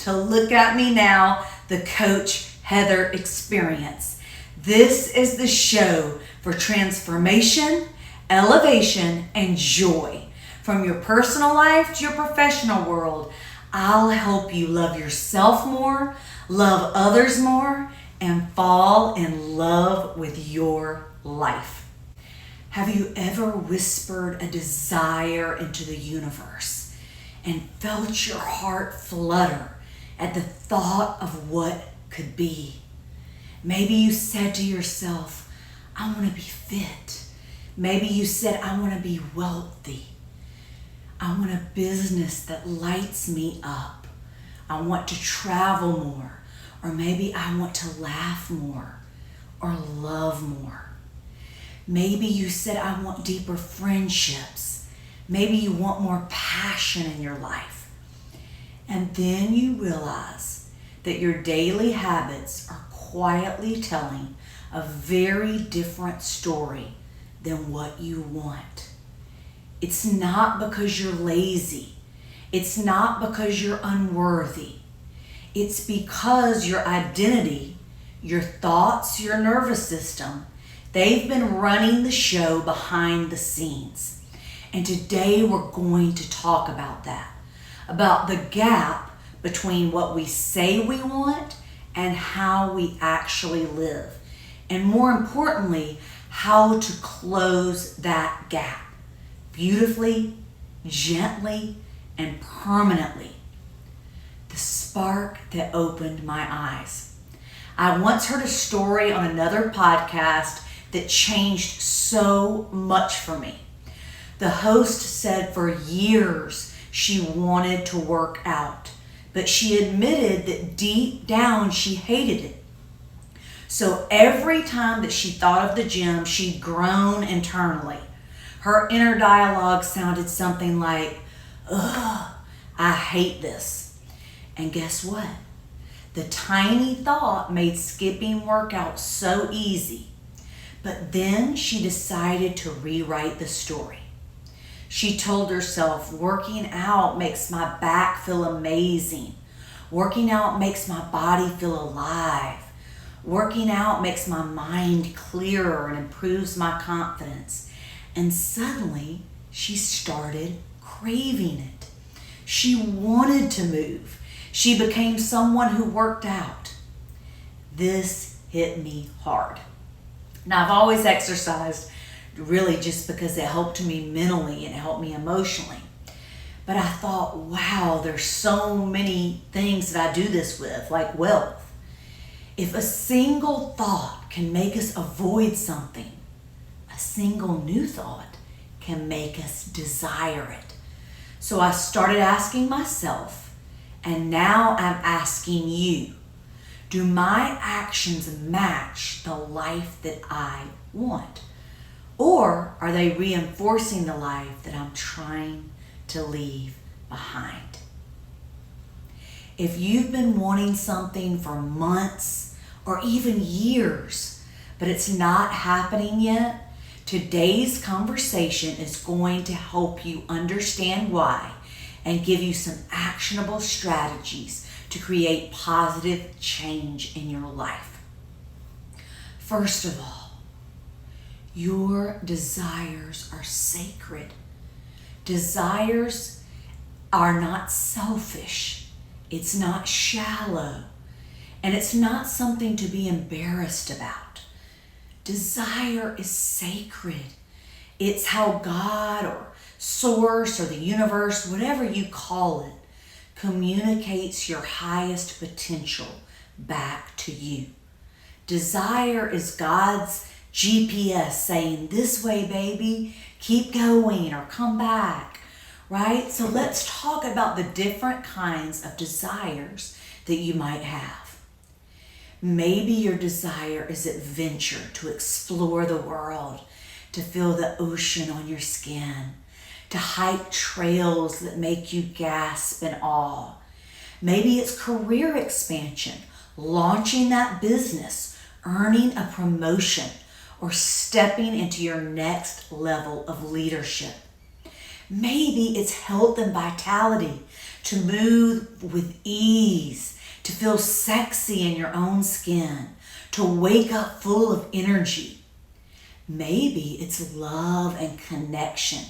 to Look at Me Now, the Coach Heather Experience. This is the show for transformation, elevation, and joy. From your personal life to your professional world, I'll help you love yourself more, love others more, and fall in love with your life. Have you ever whispered a desire into the universe and felt your heart flutter at the thought of what could be? Maybe you said to yourself, I want to be fit. Maybe you said, I want to be wealthy. I want a business that lights me up. I want to travel more. Or maybe I want to laugh more or love more. Maybe you said, I want deeper friendships. Maybe you want more passion in your life. And then you realize that your daily habits are quietly telling a very different story than what you want. It's not because you're lazy. It's not because you're unworthy. It's because your identity, your thoughts, your nervous system, they've been running the show behind the scenes. And today we're going to talk about that, about the gap between what we say we want and how we actually live. And more importantly, how to close that gap beautifully, gently, and permanently. The spark that opened my eyes. I once heard a story on another podcast that changed so much for me. The host said for years she wanted to work out, but she admitted that deep down she hated it. So every time that she thought of the gym, she'd groan internally. Her inner dialogue sounded something like, ugh, I hate this. And guess what? The tiny thought made skipping workouts so easy. But then she decided to rewrite the story. She told herself, working out makes my back feel amazing. Working out makes my body feel alive. Working out makes my mind clearer and improves my confidence. And suddenly, she started craving it. She wanted to move. She became someone who worked out. This hit me hard. Now, I've always exercised really just because it helped me mentally and it helped me emotionally. But I thought, wow, there's so many things that I do this with, like wealth. If a single thought can make us avoid something, a single new thought can make us desire it. So I started asking myself, and now I'm asking you, do my actions match the life that I want? Or are they reinforcing the life that I'm trying to leave behind? If you've been wanting something for months or even years, but it's not happening yet, today's conversation is going to help you understand why and give you some actionable strategies to create positive change in your life. First of all, your desires are sacred. Desires are not selfish. It's not shallow. And it's not something to be embarrassed about. Desire is sacred. It's how God or Source or the universe, whatever you call it, communicates your highest potential back to you. Desire is God's GPS saying, this way, baby, keep going or come back, right? So let's talk about the different kinds of desires that you might have. Maybe your desire is adventure, to explore the world, to feel the ocean on your skin, to hike trails that make you gasp in awe. Maybe it's career expansion, launching that business, earning a promotion, or stepping into your next level of leadership. Maybe it's health and vitality, to move with ease, to feel sexy in your own skin, to wake up full of energy. Maybe it's love and connection,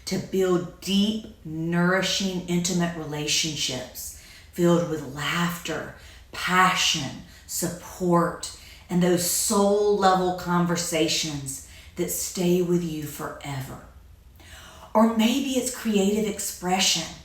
to build deep, nourishing, intimate relationships filled with laughter, passion, support, and those soul-level conversations that stay with you forever. Or maybe it's creative expression,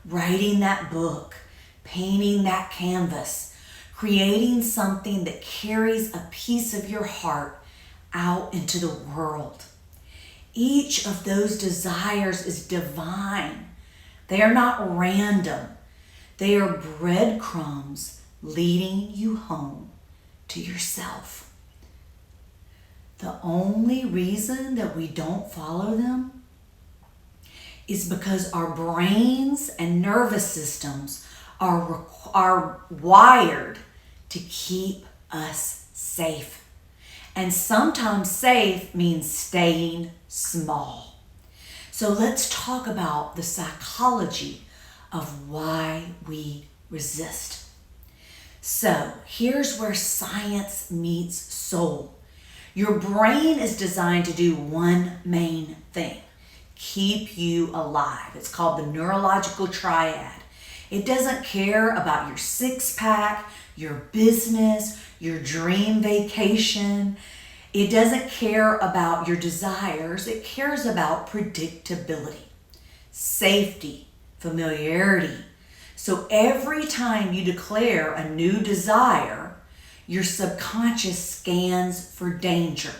writing that book, painting that canvas, creating something that carries a piece of your heart out into the world. Each of those desires is divine. They are not random. They are breadcrumbs leading you home to yourself. The only reason that we don't follow them is because our brains and nervous systems are wired to keep us safe. And sometimes safe means staying small. So let's talk about the psychology of why we resist. So here's where science meets soul. Your brain is designed to do one main thing: keep you alive. It's called the neurological triad. It doesn't care about your six-pack, your business, your dream vacation. It doesn't care about your desires. It cares about predictability, safety, familiarity. So every time you declare a new desire, your subconscious scans for danger.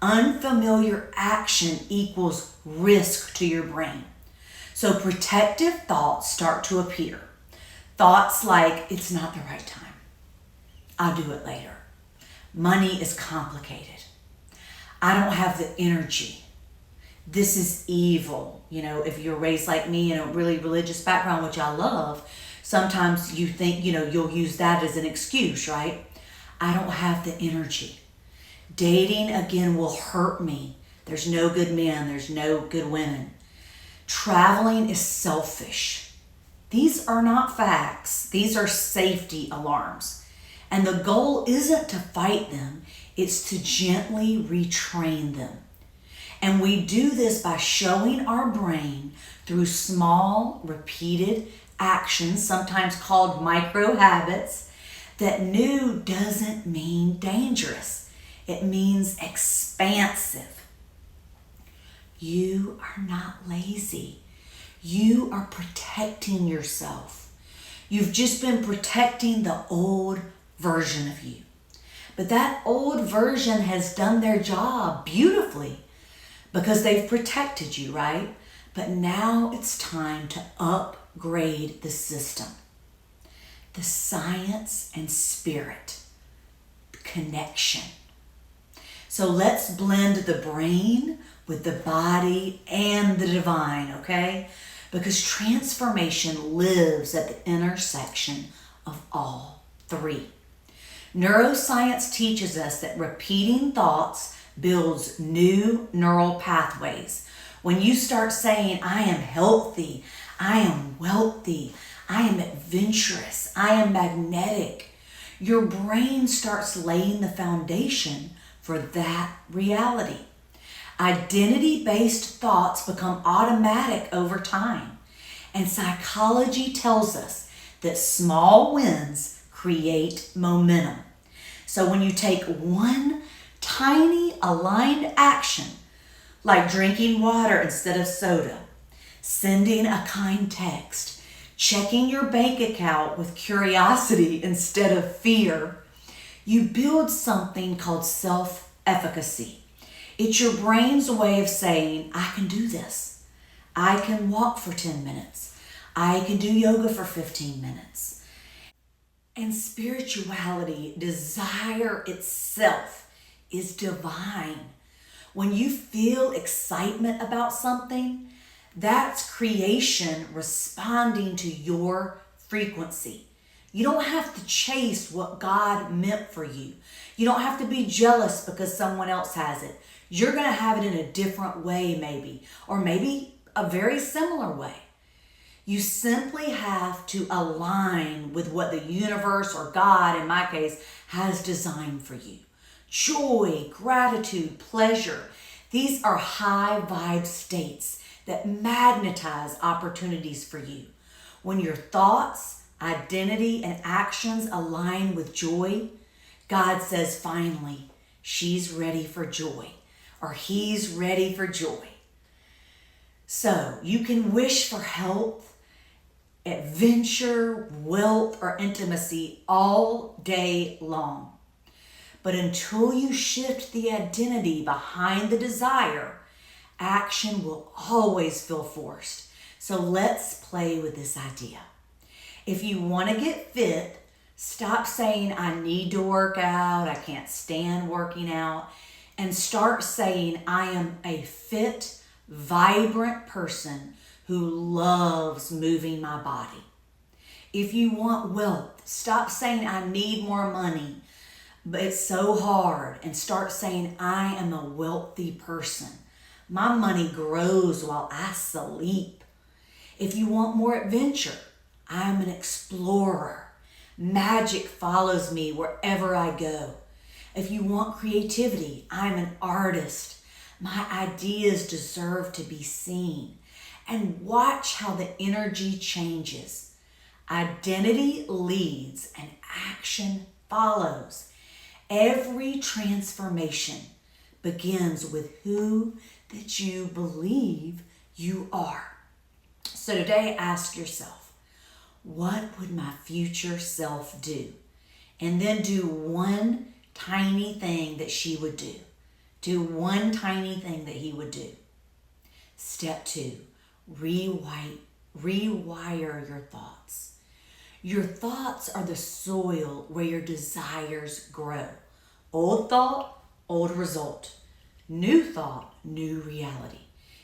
Unfamiliar action equals risk to your brain. So protective thoughts start to appear. Thoughts like, it's not the right time. I'll do it later. Money is complicated. I don't have the energy. This is evil. You know, if you're raised like me in a really religious background, which I love, sometimes you think, you'll use that as an excuse, right? I don't have the energy. Dating again will hurt me. There's no good men. There's no good women. Traveling is selfish. These are not facts. These are safety alarms. And the goal isn't to fight them. It's to gently retrain them. And we do this by showing our brain through small, repeated actions, sometimes called micro habits, that new doesn't mean dangerous. It means expansive. You are not lazy. You are protecting yourself. You've just been protecting the old version of you. But that old version has done their job beautifully because they've protected you, right? But now it's time to upgrade the system. The science and spirit connection. So let's blend the brain with the body and the divine, okay? Because transformation lives at the intersection of all three. Neuroscience teaches us that repeating thoughts builds new neural pathways. When you start saying, I am healthy, I am wealthy, I am adventurous, I am magnetic, your brain starts laying the foundation for that reality. Identity-based thoughts become automatic over time. And psychology tells us that small wins create momentum. So when you take one tiny aligned action, like drinking water instead of soda, sending a kind text, checking your bank account with curiosity instead of fear, you build something called self-efficacy. It's your brain's way of saying, I can do this. I can walk for 10 minutes. I can do yoga for 15 minutes. And spirituality, desire itself, is divine. When you feel excitement about something, that's creation responding to your frequency. You don't have to chase what God meant for you. You don't have to be jealous because someone else has it. You're going to have it in a different way maybe, or maybe a very similar way. You simply have to align with what the universe, or God in my case, has designed for you. Joy, gratitude, pleasure. These are high vibe states that magnetize opportunities for you. When your thoughts, identity, and actions align with joy, God says, finally, she's ready for joy, or he's ready for joy. So you can wish for health, adventure, wealth, or intimacy all day long. But until you shift the identity behind the desire, action will always feel forced. So let's play with this idea. If you want to get fit, stop saying, I need to work out, I can't stand working out, and start saying, I am a fit, vibrant person who loves moving my body. If you want wealth, stop saying, I need more money, but it's so hard, and start saying, I am a wealthy person. My money grows while I sleep. If you want more adventure, I am an explorer. Magic follows me wherever I go. If you want creativity, I'm an artist. My ideas deserve to be seen. And watch how the energy changes. Identity leads and action follows. Every transformation begins with who that you believe you are. So today, ask yourself, what would my future self do? And then do one tiny thing that she would do. Do one tiny thing that he would do. Step 2, rewire your thoughts. Your thoughts are the soil where your desires grow. Old thought, old result. New thought, new reality.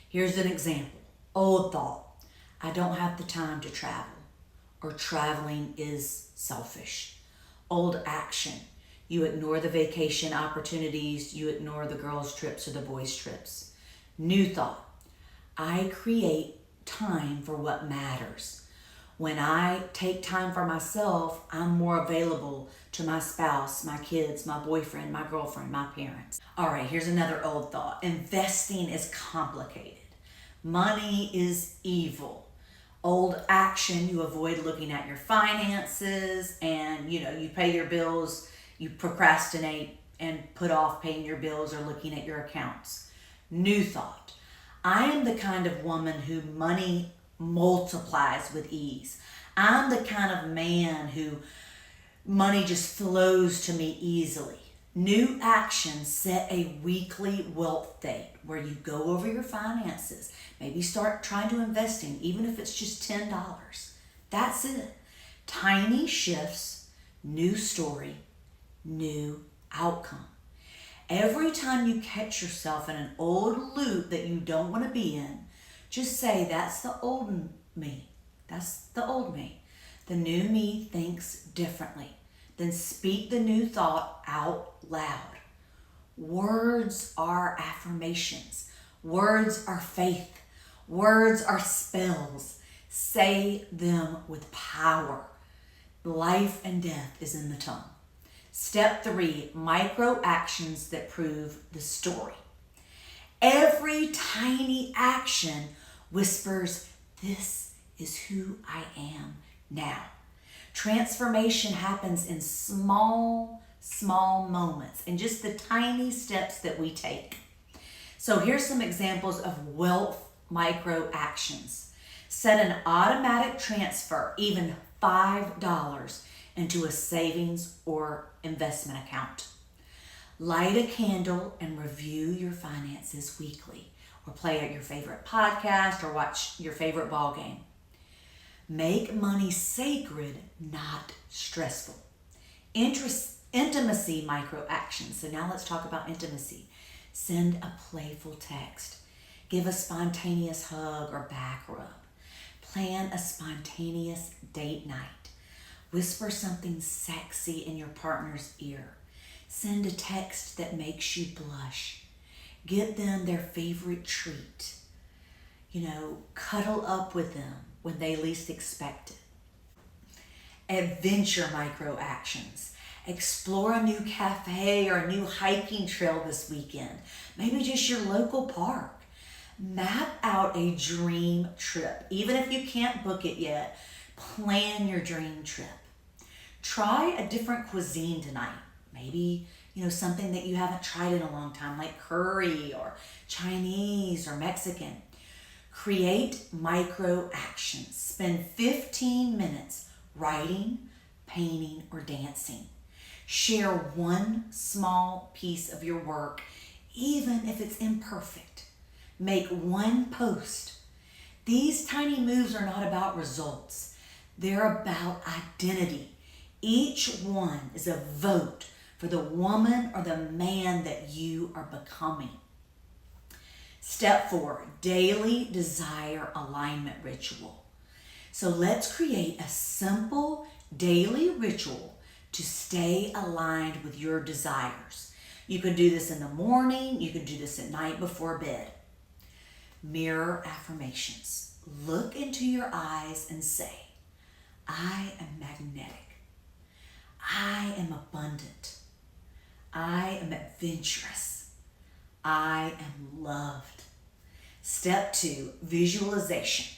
Here's an example. Old thought, I don't have the time to travel, or traveling is selfish. Old action, you ignore the vacation opportunities, you ignore the girls' trips or the boys' trips. New thought, I create time for what matters. When I take time for myself, I'm more available to my spouse, my kids, my boyfriend, my girlfriend, my parents. All right, here's another old thought. Investing is complicated. Money is evil. Old action, you avoid looking at your finances, and you pay your bills, you procrastinate and put off paying your bills or looking at your accounts. New thought, I am the kind of woman who money multiplies with ease. I'm the kind of man who money just flows to me easily. New action, set a weekly wealth date where you go over your finances. Maybe start trying to invest in, even if it's just $10. That's it. Tiny shifts, new story, new outcome. Every time you catch yourself in an old loop that you don't want to be in, just say, that's the old me. That's the old me. The new me thinks differently. Then speak the new thought out loud. Words are affirmations. Words are faith. Words are spells. Say them with power. Life and death is in the tongue. Step 3, micro actions that prove the story. Every tiny action whispers, this is who I am now. Transformation happens in small moments, and just the tiny steps that we take. So here's some examples of wealth micro actions. Set an automatic transfer, even $5, into a savings or investment account. Light a candle and review your finances weekly, or play at your favorite podcast, or watch your favorite ball game. Make money sacred, not stressful. Intimacy micro actions. So now let's talk about intimacy. Send a playful text. Give a spontaneous hug or back rub. Plan a spontaneous date night. Whisper something sexy in your partner's ear. Send a text that makes you blush. Get them their favorite treat. Cuddle up with them when they least expect it. Adventure micro actions. Explore a new cafe or a new hiking trail this weekend. Maybe just your local park. Map out a dream trip. Even if you can't book it yet, plan your dream trip. Try a different cuisine tonight. Maybe, something that you haven't tried in a long time, like curry or Chinese or Mexican. Create micro actions. Spend 15 minutes writing, painting, or dancing. Share one small piece of your work, even if it's imperfect. Make one post. These tiny moves are not about results. They're about identity. Each one is a vote for the woman or the man that you are becoming. Step 4, daily desire alignment ritual. So let's create a simple daily ritual to stay aligned with your desires. You can do this in the morning. You can do this at night before bed. Mirror affirmations. Look into your eyes and say, I am magnetic. I am abundant. I am adventurous. I am loved. Step 2, visualization.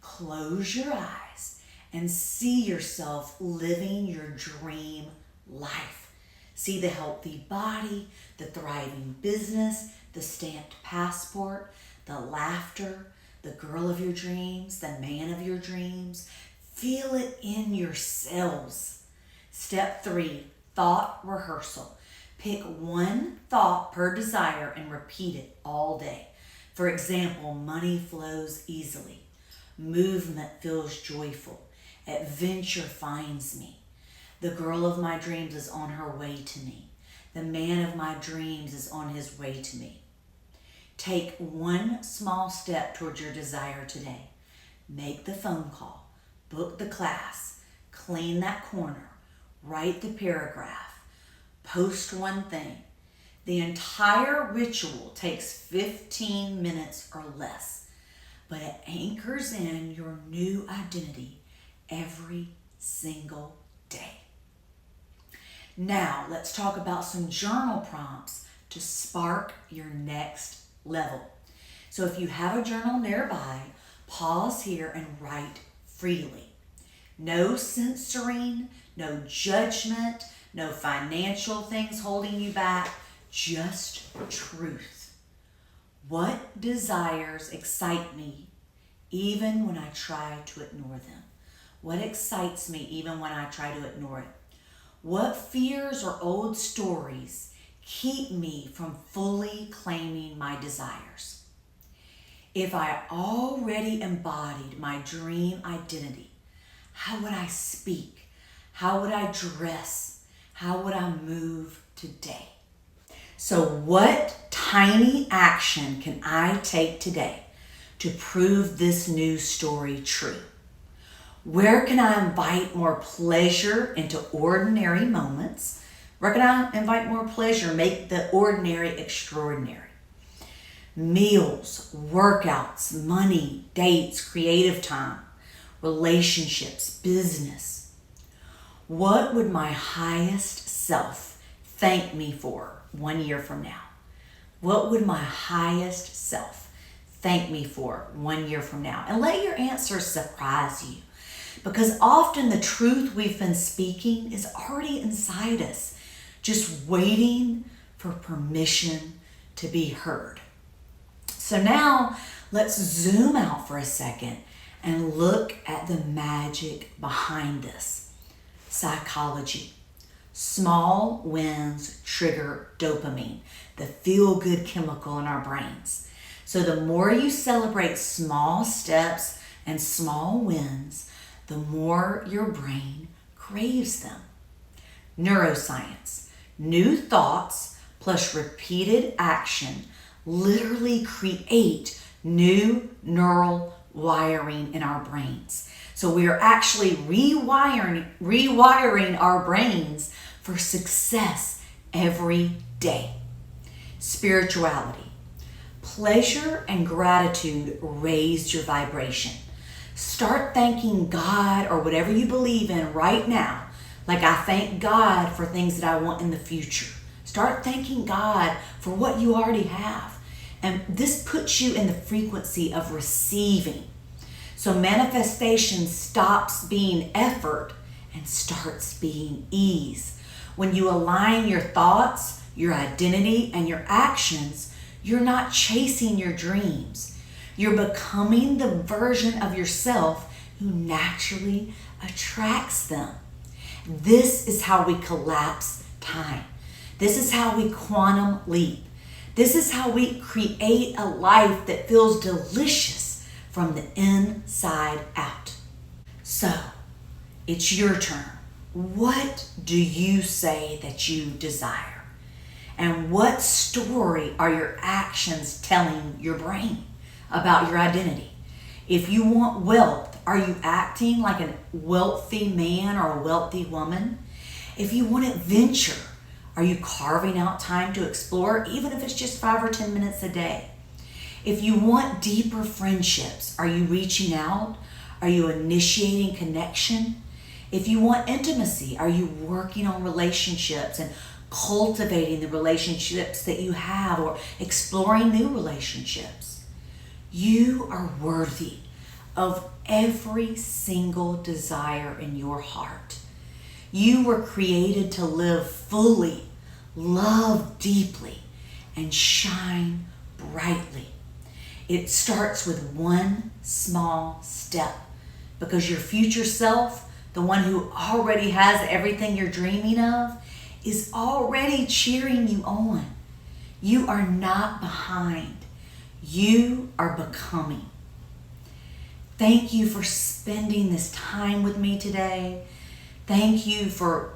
Close your eyes and see yourself living your dream life. See the healthy body, the thriving business, the stamped passport, the laughter, the girl of your dreams, the man of your dreams. Feel it in your cells. Step 3, thought rehearsal. Pick one thought per desire and repeat it all day. For example, money flows easily. Movement feels joyful. Adventure finds me. The girl of my dreams is on her way to me. The man of my dreams is on his way to me. Take one small step towards your desire today. Make the phone call, book the class, clean that corner, write the paragraph, post one thing. The entire ritual takes 15 minutes or less, but it anchors in your new identity every single day. Now, let's talk about some journal prompts to spark your next level. So if you have a journal nearby, pause here and write freely. No censoring, no judgment, no financial things holding you back, just truth. What desires excite me even when I try to ignore them? What excites me even when I try to ignore it? What fears or old stories keep me from fully claiming my desires? If I already embodied my dream identity, how would I speak? How would I dress? How would I move today? So what tiny action can I take today to prove this new story true? Where can I invite more pleasure into ordinary moments? Where can I invite more pleasure, make the ordinary extraordinary? Meals, workouts, money, dates, creative time, relationships, business. What would my highest self thank me for 1 year from now? What would my highest self thank me for 1 year from now? And let your answers surprise you, because often the truth we've been speaking is already inside us, just waiting for permission to be heard. So now let's zoom out for a second and look at the magic behind this. Psychology. Small wins trigger dopamine, the feel-good chemical in our brains. So the more you celebrate small steps and small wins, the more your brain craves them. Neuroscience. New thoughts plus repeated action literally create new neural wiring in our brains. So we are actually rewiring our brains for success every day. Spirituality. Pleasure and gratitude raise your vibration. Start thanking God or whatever you believe in right now. Like I thank God for things that I want in the future. Start thanking God for what you already have. And this puts you in the frequency of receiving. So manifestation stops being effort and starts being ease. When you align your thoughts, your identity, and your actions, you're not chasing your dreams. You're becoming the version of yourself who naturally attracts them. This is how we collapse time. This is how we quantum leap. This is how we create a life that feels delicious from the inside out. So, it's your turn. What do you say that you desire? And what story are your actions telling your brain about your identity? If you want wealth, are you acting like a wealthy man or a wealthy woman? If you want adventure, are you carving out time to explore, even if it's just 5 or 10 minutes a day? If you want deeper friendships, are you reaching out? Are you initiating connection? If you want intimacy, are you working on relationships and cultivating the relationships that you have or exploring new relationships? You are worthy of every single desire in your heart. You were created to live fully, love deeply, and shine brightly. It starts with one small step, because your future self, the one who already has everything you're dreaming of, is already cheering you on. You are not behind. You are becoming. Thank you for spending this time with me today. Thank you for,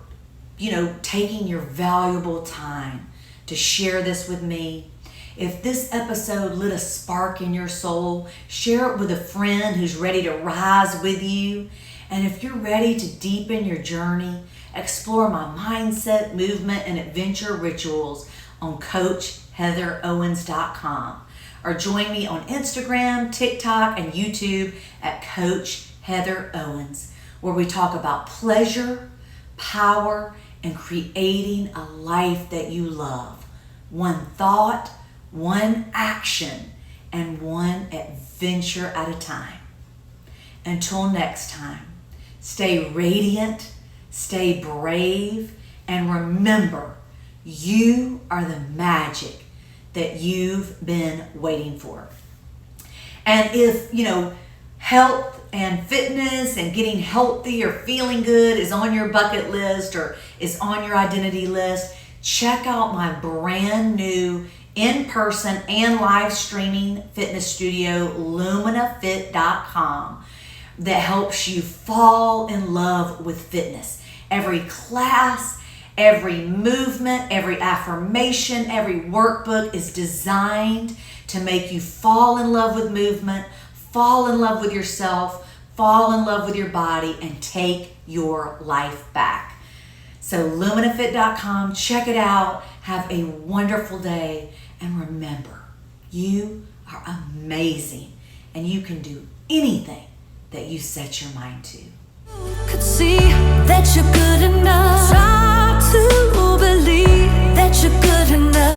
taking your valuable time to share this with me. If this episode lit a spark in your soul, share it with a friend who's ready to rise with you. And if you're ready to deepen your journey, explore my mindset, movement, and adventure rituals on CoachHeatherOwens.com. Or join me on Instagram, TikTok, and YouTube at Coach Heather Owens, where we talk about pleasure, power, and creating a life that you love. One thought, one action, and one adventure at a time. Until next time, stay radiant, stay brave, and remember, you are the magic that you've been waiting for. And if, health and fitness and getting healthy or feeling good is on your bucket list or is on your identity list, check out my brand new in-person and live streaming fitness studio, LuminaFit.com, that helps you fall in love with fitness. Every class, every movement, every affirmation, every workbook is designed to make you fall in love with movement, fall in love with yourself, fall in love with your body, and take your life back. So LuminaFit.com, check it out. Have a wonderful day. And remember, you are amazing and you can do anything that you set your mind to. Could see that you're good enough. Try to believe that you're good